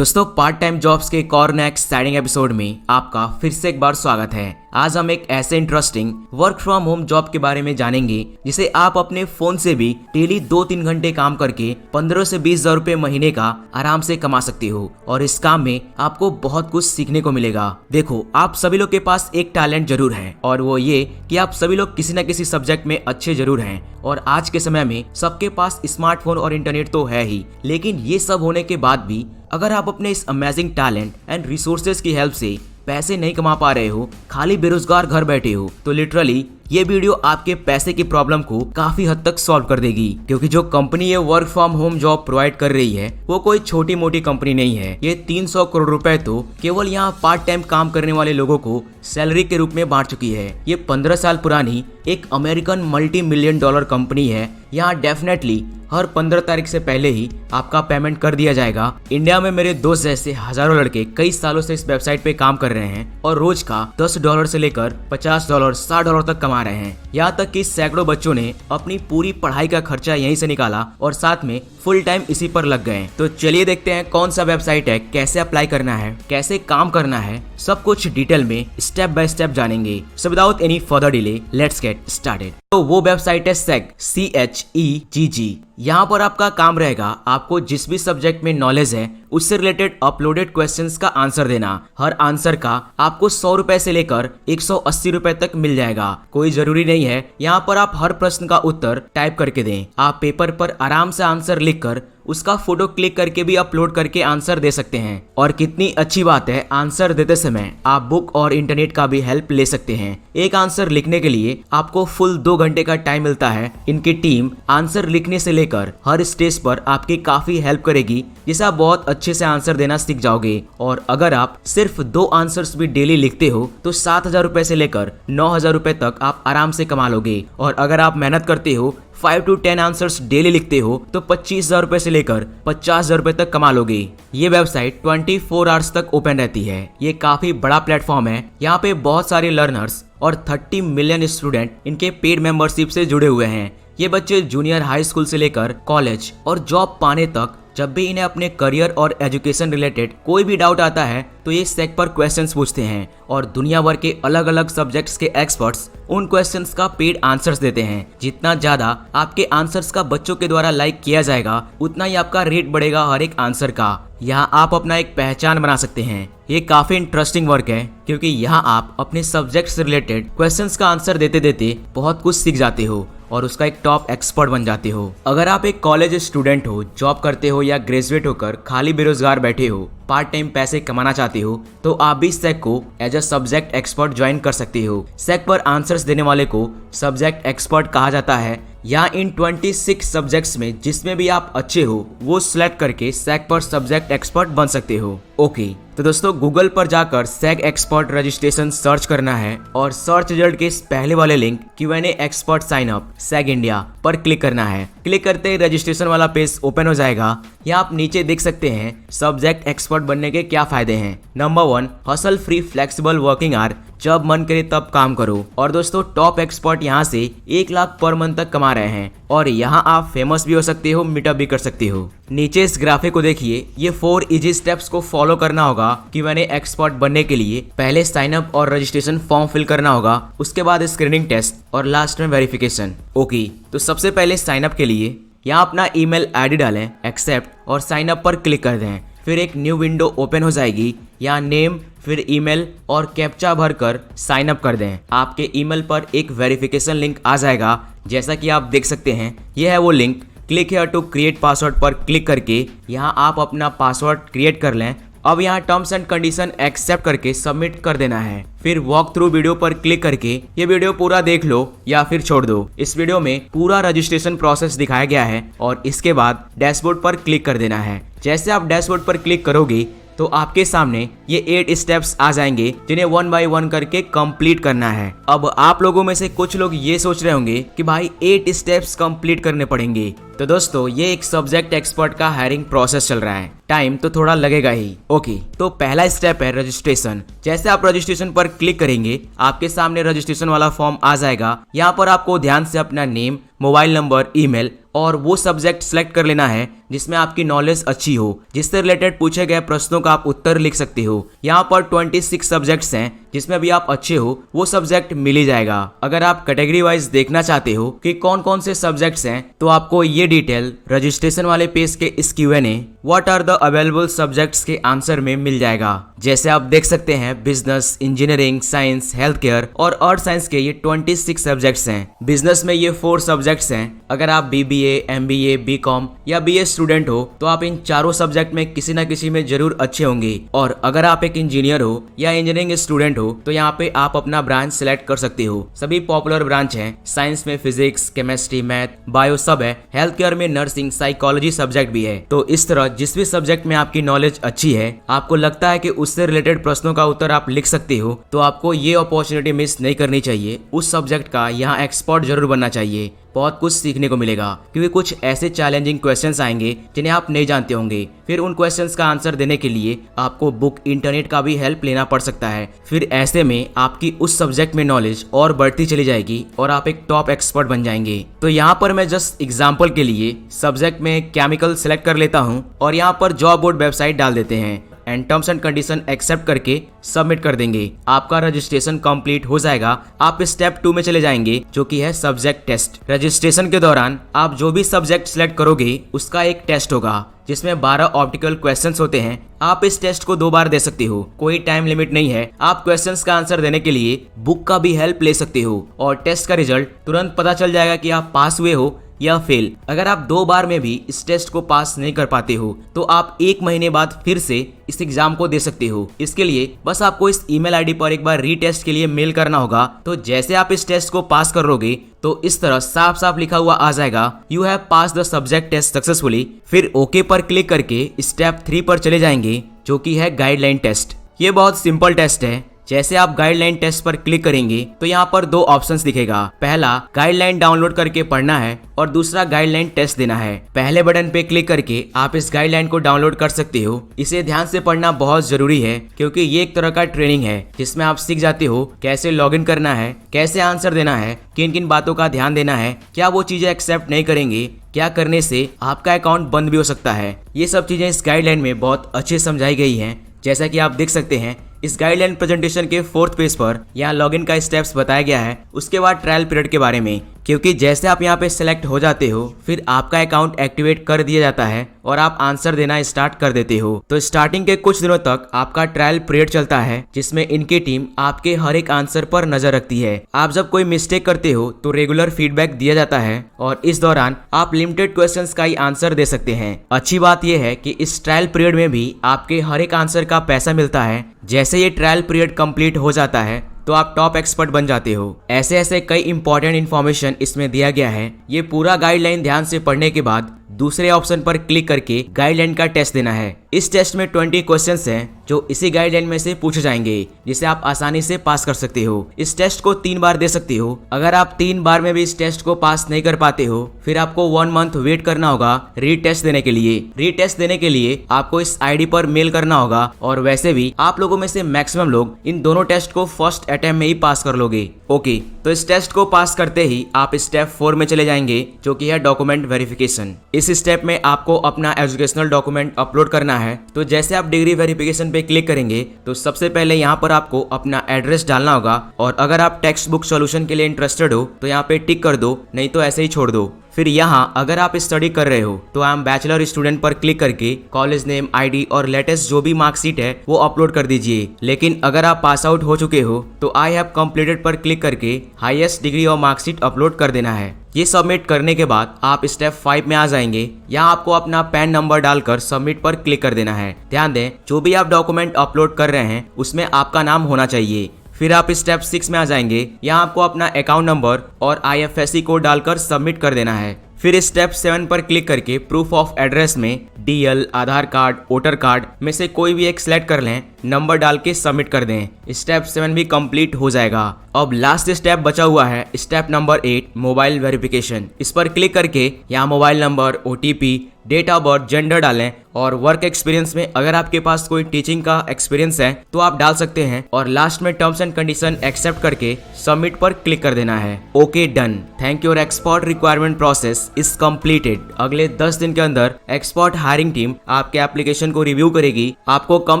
दोस्तों part time jobs के एक और नए एक्साइटिंग एपिसोड में आपका फिर से एक बार स्वागत है। आज हम एक ऐसे interesting work from home job के बारे में जानेंगे जिसे आप अपने फोन से भी डेली 2-3 घंटे काम करके 15 से 20 हजार रुपए महीने का आराम से कमा सकते हो और इस काम में आपको बहुत कुछ सीखने को मिलेगा। देखो, आप सभी लोग के पास एक टैलेंट जरूर है और वो ये कि आप सभी लोग किसी न किसी सब्जेक्ट में अच्छे जरूर हैं और आज के समय में सबके पास स्मार्टफोन और इंटरनेट तो है ही, लेकिन ये सब होने के बाद भी अगर आप अपने इस अमेजिंग टैलेंट एंड रिसोर्सेज की हेल्प से पैसे नहीं कमा पा रहे हो, खाली बेरोजगार घर बैठे हो, तो लिटरली ये वीडियो आपके पैसे की प्रॉब्लम को काफी हद तक सॉल्व कर देगी। क्योंकि जो कंपनी ये work from home job provide कर रही है वो कोई छोटी मोटी कंपनी नहीं है। ये 300 करोड़ रुपए तो केवल यहाँ पार्ट टाइम काम करने वाले लोगों को सैलरी के रूप में बांट चुकी है। ये 15 साल पुरानी एक अमेरिकन $multi-million कंपनी है। यहाँ डेफिनेटली हर 15 तारीख से पहले ही आपका पेमेंट कर दिया जाएगा। इंडिया में मेरे दोस्त जैसे हजारों लड़के कई सालों से इस वेबसाइट पे काम कर रहे हैं और रोज का $10 से लेकर $50, $60 तक कमा रहे हैं। यहाँ तक कि सैकड़ों बच्चों ने अपनी पूरी पढ़ाई का खर्चा यहीं से निकाला और साथ में फुल टाइम इसी पर लग गए। तो चलिए देखते हैं कौन सा वेबसाइट है, कैसे अप्लाई करना है, कैसे काम करना है, सब कुछ डिटेल में स्टेप बाय स्टेप जानेंगे। So without any further delay let's get started. तो वो वेबसाइट है सेग CHEGG। यहाँ पर आपका काम रहेगा आपको जिस भी सब्जेक्ट में नॉलेज है उससे रिलेटेड अपलोडेड क्वेश्चंस का आंसर देना। हर आंसर का आपको 100 रुपए से लेकर 180 रुपए तक मिल जाएगा। कोई जरूरी नहीं है यहाँ पर आप हर प्रश्न का उत्तर टाइप करके दें। आप पेपर पर आराम से आंसर लिखकर उसका फोटो क्लिक करके भी अपलोड करके आंसर दे सकते हैं। और कितनी अच्छी बात है, आंसर देते समय आप बुक और इंटरनेट का भी हेल्प ले सकते हैं। एक आंसर लिखने के लिए आपको फुल 2 घंटे का टाइम मिलता है। इनकी टीम आंसर लिखने से लेकर हर स्टेज पर आपकी काफी हेल्प करेगी, जिससे आप बहुत अच्छे से आंसर देना सीख जाओगे। और अगर आप सिर्फ 2 आंसर्स भी डेली लिखते हो तो 7,000 रुपए से लेकर 9,000 रुपए तक आप आराम से कमा लोगे। और अगर आप मेहनत करते हो 5 to 10 आंसर्स डेली लिखते हो तो 25,000 रुपए से लेकर 50,000 रुपए तक कमा लोगे। ये वेबसाइट 24 आवर्स तक ओपन रहती है। ये काफी बड़ा प्लेटफॉर्म है। यहाँ पे बहुत सारे लर्नर्स और 30 मिलियन स्टूडेंट इनके पेड मेंबरशिप से जुड़े हुए हैं। ये बच्चे जूनियर हाई स्कूल से लेकर कॉलेज और जॉब पाने तक जब भी इन्हें अपने करियर और एजुकेशन रिलेटेड कोई भी डाउट आता है तो ये सेग पर क्वेश्चंस पूछते हैं और दुनिया भर के अलग अलग सब्जेक्ट्स के एक्सपर्ट्स उन क्वेश्चंस का पेड आंसर्स देते हैं। जितना ज्यादा आपके आंसर्स का बच्चों के द्वारा लाइक किया जाएगा उतना ही आपका रेट बढ़ेगा हर एक आंसर का। यहाँ आप अपना एक पहचान बना सकते हैं। ये काफी इंटरेस्टिंग वर्क है क्योंकि यहाँ आप अपने सब्जेक्ट से रिलेटेड क्वेश्चंस का आंसर देते देते बहुत कुछ सीख जाते हो और उसका एक टॉप एक्सपर्ट बन जाते हो। अगर आप एक कॉलेज स्टूडेंट हो, जॉब करते हो या ग्रेजुएट होकर खाली बेरोजगार बैठे हो, पार्ट टाइम पैसे कमाना चाहते हो तो आप भी सेग को as a subject expert join कर सकते हो। सेग पर आंसर्स देने वाले को सब्जेक्ट एक्सपर्ट कहा जाता है। यहाँ इन 26 सब्जेक्ट्स में जिसमें भी आप अच्छे हो वो सिलेक्ट करके सेग पर सब्जेक्ट एक्सपर्ट बन सकते हो। ओके, तो दोस्तों गूगल पर जाकर सेग एक्सपर्ट रजिस्ट्रेशन सर्च करना है और सर्च रिजल्ट के इस पहले वाले link Q&A expert sign up Chegg India पर क्लिक करना है। क्लिक करते ही रजिस्ट्रेशन वाला पेज ओपन हो जाएगा। यहाँ आप नीचे देख सकते हैं सब्जेक्ट एक्सपर्ट बनने के क्या फायदे हैं। Number 1, hustle free flexible working hour, जब मन करे तब काम करो। और दोस्तों टॉप एक्सपर्ट यहाँ से 1 लाख पर मंथ तक कमा रहे हैं और यहाँ आप फेमस भी हो सकते हो, मीटअप भी कर सकते हो। नीचे इस ग्राफिक को देखिए, ये 4 इजी स्टेप्स को फॉलो करना होगा Q&A एक्सपर्ट बनने के लिए। पहले साइन अप और रजिस्ट्रेशन फॉर्म फिल करना होगा, उसके बाद स्क्रीनिंग टेस्ट और लास्ट में वेरिफिकेशन। ओके, तो सबसे पहले साइन अप के लिए यहाँ अपना ईमेल आईडी डालें, एक्सेप्ट और साइन अप पर क्लिक कर दें। फिर एक न्यू विंडो ओपन हो जाएगी। यहाँ नेम, फिर ईमेल और कैप्चा भरकर साइन अप कर दें। आपके ईमेल पर एक वेरिफिकेशन लिंक आ जाएगा, जैसा कि आप देख सकते हैं। यह है वो link. Click here to create password पर क्लिक करके यहाँ आप अपना पासवर्ड क्रिएट कर लें। अब यहाँ टर्म्स एंड कंडीशन एक्सेप्ट करके सबमिट कर देना है। फिर वॉक थ्रू वीडियो पर क्लिक करके ये वीडियो पूरा देख लो या फिर छोड़ दो। इस वीडियो में पूरा रजिस्ट्रेशन प्रोसेस दिखाया गया है और इसके बाद डैशबोर्ड पर क्लिक कर देना है। जैसे आप डैशबोर्ड पर क्लिक करोगे तो आपके सामने ये 8 स्टेप्स आ जाएंगे जिन्हें 1 by 1 करके कंप्लीट करना है। अब आप लोगों में से कुछ लोग ये सोच रहे होंगे कि भाई 8 स्टेप्स कंप्लीट करने पड़ेंगे। तो दोस्तों ये एक सब्जेक्ट एक्सपर्ट का हायरिंग प्रोसेस चल रहा है, टाइम तो थोड़ा लगेगा ही। ओके, तो पहला स्टेप है रजिस्ट्रेशन। जैसे आप रजिस्ट्रेशन पर क्लिक करेंगे आपके सामने रजिस्ट्रेशन वाला फॉर्म आ जाएगा। यहाँ पर आपको ध्यान से अपना नेम, मोबाइल नंबर, ईमेल और वो सब्जेक्ट सिलेक्ट कर लेना है जिसमें आपकी नॉलेज अच्छी हो, जिससे रिलेटेड पूछे गए प्रश्नों का आप उत्तर लिख सकते हो। यहाँ पर 26 सब्जेक्ट्स हैं जिसमें भी आप अच्छे हो वो सब्जेक्ट मिल ही जाएगा। अगर आप कैटेगरी वाइज देखना चाहते हो कि कौन कौन से सब्जेक्ट्स हैं तो आपको ये डिटेल रजिस्ट्रेशन वाले पेज के इस Q&A what are the available subjects के आंसर में मिल जाएगा। जैसे आप देख सकते हैं business, engineering, science, health care और अर्थ साइंस के ये 26 सब्जेक्ट्स हैं। बिजनेस में ये 4 सब्जेक्ट्स हैं। अगर आप BBA, MBA, BCom या BA स्टूडेंट हो तो आप इन चारों सब्जेक्ट में किसी न किसी में जरूर अच्छे होंगे। और अगर आप एक इंजीनियर हो या इंजीनियरिंग स्टूडेंट हो तो यहाँ पे आप अपना ब्रांच सिलेक्ट कर सकते हो। सभी पॉपुलर ब्रांच हैं। साइंस में फिजिक्स, केमिस्ट्री, मैथ, बायो सब है। हेल्थ केयर में नर्सिंग, साइकोलॉजी सब्जेक्ट भी है। तो इस तरह जिस भी सब्जेक्ट में आपकी नॉलेज अच्छी है, आपको लगता है कि उससे रिलेटेड प्रश्नों का उत्तर आप लिख सकते हो, तो आपको ये अपॉर्चुनिटी मिस नहीं करनी चाहिए। उस सब्जेक्ट का यहाँ एक्सपर्ट जरूर बनना चाहिए। बहुत कुछ सीखने को मिलेगा क्योंकि कुछ ऐसे चैलेंजिंग क्वेश्चंस आएंगे जिन्हें आप नहीं जानते होंगे। फिर उन क्वेश्चंस का आंसर देने के लिए आपको बुक, इंटरनेट का भी हेल्प लेना पड़ सकता है। फिर ऐसे में आपकी उस सब्जेक्ट में नॉलेज और बढ़ती चली जाएगी और आप एक टॉप एक्सपर्ट बन जाएंगे। तो यहाँ पर मैं जस्ट एग्जाम्पल के लिए सब्जेक्ट में केमिकल सेलेक्ट कर लेता हूँ और यहाँ पर जॉब बोर्ड वेबसाइट डाल देते हैं and terms and condition accept करके सबमिट कर देंगे। आपका रजिस्ट्रेशन कंप्लीट हो जाएगा। आप स्टेप 2 में चले जाएंगे जो कि है सब्जेक्ट टेस्ट। रजिस्ट्रेशन के दौरान आप जो भी सब्जेक्ट सिलेक्ट करोगे उसका एक टेस्ट होगा जिसमें 12 ऑप्टिकल क्वेश्चंस होते हैं। आप इस टेस्ट को 2 बार दे सकते हो, कोई टाइम लिमिट नहीं है। आप क्वेश्चंस का आंसर देने के लिए बुक का भी हेल्प ले सकते हो और टेस्ट का रिजल्ट तुरंत पता चल जाएगा कि आप पास हुए हो या फेल। अगर आप 2 बार में भी इस टेस्ट को पास नहीं कर पाते हो तो आप 1 महीने बाद फिर से इस एग्जाम को दे सकते हो। इसके लिए बस आपको इस ईमेल आईडी पर एक बार रीटेस्ट के लिए मेल करना होगा। तो जैसे आप इस टेस्ट को पास करोगे तो इस तरह साफ साफ लिखा हुआ आ जाएगा you have pass the subject test successfully. फिर ओके पर क्लिक करके स्टेप 3 पर चले जाएंगे जो कि है गाइडलाइन टेस्ट। ये बहुत सिंपल टेस्ट है। जैसे आप गाइडलाइन टेस्ट पर क्लिक करेंगे तो यहाँ पर 2 ऑप्शंस दिखेगा। पहला गाइडलाइन डाउनलोड करके पढ़ना है और दूसरा गाइडलाइन टेस्ट देना है। पहले बटन पे क्लिक करके आप इस गाइडलाइन को डाउनलोड कर सकते हो। इसे ध्यान से पढ़ना बहुत जरूरी है क्योंकि ये एक तरह का ट्रेनिंग है जिसमें आप सीख जाते हो कैसे लॉगिन करना है, कैसे आंसर देना है, किन किन बातों का ध्यान देना है, क्या वो चीजें एक्सेप्ट नहीं करेंगे, क्या करने से आपका अकाउंट बंद भी हो सकता है। ये सब चीजें इस गाइडलाइन में बहुत अच्छे समझाई गई हैं। जैसा कि आप देख सकते हैं इस गाइडलाइन प्रेजेंटेशन के 4th पेज पर यहाँ लॉगिन का स्टेप्स बताया गया है। उसके बाद ट्रायल पीरियड के बारे में, क्योंकि जैसे आप यहाँ पे सिलेक्ट हो जाते हो फिर आपका अकाउंट एक्टिवेट कर दिया जाता है और आप आंसर देना स्टार्ट कर देते हो। तो स्टार्टिंग के कुछ दिनों तक आपका ट्रायल पीरियड चलता है जिसमें इनकी टीम आपके हर एक आंसर पर नजर रखती है। आप जब कोई मिस्टेक करते हो तो रेगुलर फीडबैक दिया जाता है और इस दौरान आप लिमिटेड क्वेश्चंस का ही आंसर दे सकते हैं। अच्छी बात यह है कि इस ट्रायल पीरियड में भी आपके हर एक आंसर का पैसा मिलता है। जैसे ये ट्रायल पीरियड कंप्लीट हो जाता है तो आप टॉप एक्सपर्ट बन जाते हो। ऐसे ऐसे कई इंपॉर्टेंट इन्फॉर्मेशन इसमें दिया गया है। ये पूरा गाइडलाइन ध्यान से पढ़ने के बाद दूसरे ऑप्शन पर क्लिक करके गाइडलाइन का टेस्ट देना है। इस टेस्ट में 20 क्वेश्चंस हैं जो इसी गाइडलाइन में से पूछे जाएंगे जिसे आप आसानी से पास कर सकते हो। इस टेस्ट को 3 बार दे सकते हो। अगर आप 3 बार में भी इस टेस्ट को पास नहीं कर पाते हो फिर आपको 1 मंथ वेट करना होगा रीटेस्ट देने के लिए। रीटेस्ट देने के लिए आपको इस आईडी पर मेल करना होगा और वैसे भी आप लोगों में से मैक्सिमम लोग इन दोनों टेस्ट को फर्स्ट अटेम्प्ट में ही पास कर लोगे। ओके, तो इस टेस्ट को पास करते ही आप स्टेप 4 में चले जाएंगे जो कि है डॉक्यूमेंट वेरिफिकेशन। इस स्टेप में आपको अपना एजुकेशनल डॉक्यूमेंट अपलोड करना है। तो जैसे आप डिग्री वेरिफिकेशन पे क्लिक करेंगे तो सबसे पहले यहाँ पर आपको अपना एड्रेस डालना होगा और अगर आप टेक्स्ट बुक सॉल्यूशन के लिए इंटरेस्टेड हो तो यहाँ पे टिक कर दो, नहीं तो ऐसे ही छोड़ दो। फिर यहाँ अगर आप स्टडी कर रहे हो तो आई एम बैचलर स्टूडेंट पर क्लिक करके कॉलेज नेम, आईडी और लेटेस्ट जो भी मार्कशीट है वो अपलोड कर दीजिए। लेकिन अगर आप पास आउट हो चुके हो तो आई हैव कंप्लीटेड पर क्लिक करके हाईएस्ट डिग्री और मार्कशीट अपलोड कर देना है। ये सबमिट करने के बाद आप स्टेप 5 में आ जाएंगे। यहाँ आपको अपना पैन नंबर डालकर सबमिट पर क्लिक कर देना है। ध्यान दें, जो भी आप डॉक्यूमेंट अपलोड कर रहे हैं उसमें आपका नाम होना चाहिए। फिर आप स्टेप 6 में आ जाएंगे। यहाँ आपको अपना अकाउंट नंबर और IFSC कोड डालकर सबमिट कर देना है। फिर स्टेप 7 पर क्लिक करके प्रूफ ऑफ एड्रेस में DL, आधार कार्ड, वोटर कार्ड में से कोई भी एक सिलेक्ट कर लें नंबर डाल के सबमिट कर दें। स्टेप 7 भी कंप्लीट हो जाएगा। अब लास्ट स्टेप बचा हुआ है स्टेप नंबर 8, मोबाइल वेरिफिकेशन। इस पर क्लिक करके यहाँ mobile number, OTP, date of birth, gender डालें और वर्क एक्सपीरियंस में अगर आपके पास कोई टीचिंग का एक्सपीरियंस है तो आप डाल सकते हैं और लास्ट में टर्म्स एंड कंडीशन एक्सेप्ट करके सबमिट पर क्लिक कर देना है। Okay, done. Thank your expert requirement process is completed. अगले 10 दिन के अंदर एक्सपर्ट हायरिंग टीम आपके एप्लीकेशन को रिव्यू करेगी। आपको कम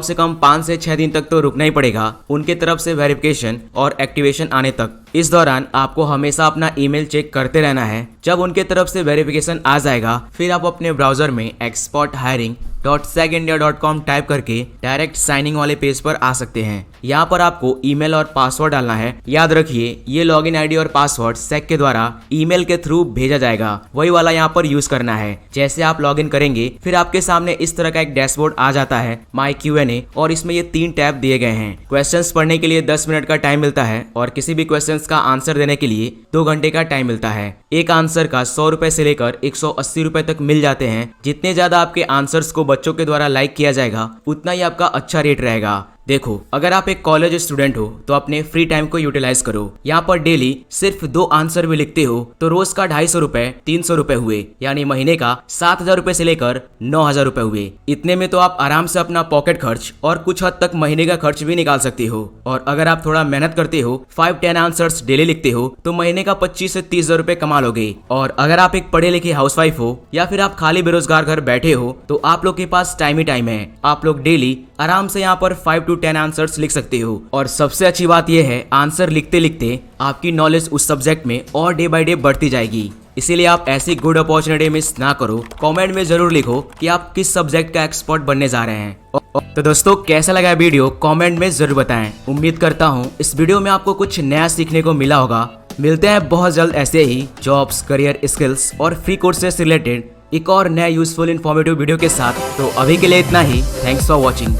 से कम 5 से 6 दिन तक तो रुकना ही पड़ेगा उनके तरफ से वेरिफिकेशन और एक्टिवेशन आने तक। इस दौरान आपको हमेशा अपना ईमेल चेक करते रहना है। जब उनके तरफ से वेरिफिकेशन आ जाएगा फिर आप अपने ब्राउजर में experthiring.segindia.com टाइप करके डायरेक्ट साइनिंग वाले पेज पर आ सकते हैं। यहाँ पर आपको ईमेल और पासवर्ड डालना है। याद रखिए ये लॉगिन आईडी और पासवर्ड सेक के द्वारा ईमेल के थ्रू भेजा जाएगा, वही वाला यहाँ पर यूज करना है। जैसे आप लॉगिन करेंगे फिर आपके सामने इस तरह का एक डैशबोर्ड आ जाता है माई Q&A और इसमें ये 3 टैब दिए गए हैं। क्वेश्चंस पढ़ने के लिए 10 मिनट का टाइम मिलता है और किसी भी क्वेश्चंस का आंसर देने के लिए 2 घंटे का टाइम मिलता है। एक आंसर का 100 रुपए से लेकर 180 रुपए तक मिल जाते हैं। जितने ज्यादा आपके आंसर्स को बच्चों के द्वारा लाइक किया जाएगा उतना ही आपका अच्छा रेट रहेगा। देखो, अगर आप एक कॉलेज स्टूडेंट हो तो अपने फ्री टाइम को यूटिलाइज करो। यहाँ पर डेली सिर्फ 2 आंसर भी लिखते हो तो रोज का 250 रुपए 300 रुपए हुए, यानी महीने का 7000 रुपए से लेकर 9000 रुपए हुए। इतने में तो आप आराम से अपना पॉकेट खर्च और कुछ हद तक महीने का खर्च भी निकाल सकते हो। और अगर आप थोड़ा मेहनत करते हो, 5-10 आंसर्स डेली लिखते हो तो महीने का 25 से 30 हजार रुपए कमा लोगे। और अगर आप एक पढ़े लिखे हाउसवाइफ हो या फिर आप खाली बेरोजगार घर बैठे हो तो आप लोग के पास टाइम ही टाइम है। आप लोग डेली आराम से यहाँ पर 5 to 10 आंसर्स लिख सकते हो। और सबसे अच्छी बात यह है, आंसर लिखते लिखते आपकी नॉलेज उस सब्जेक्ट में और डे बाय डे बढ़ती जाएगी। इसीलिए आप ऐसी गुड अपॉर्चुनिटी मिस ना करो। कमेंट में जरूर लिखो कि आप किस सब्जेक्ट का एक्सपर्ट बनने जा रहे हैं। तो दोस्तों, कैसा लगा वीडियो कमेंट में जरूर बताएं। उम्मीद करता हूँ इस वीडियो में आपको कुछ नया सीखने को मिला होगा। मिलते हैं बहुत जल्द ऐसे ही जॉब्स, करियर, स्किल्स और फ्री कोर्सेज से रिलेटेड एक और नया यूजफुल इन्फॉर्मेटिव वीडियो के साथ। तो अभी के लिए इतना ही। Thanks for watching.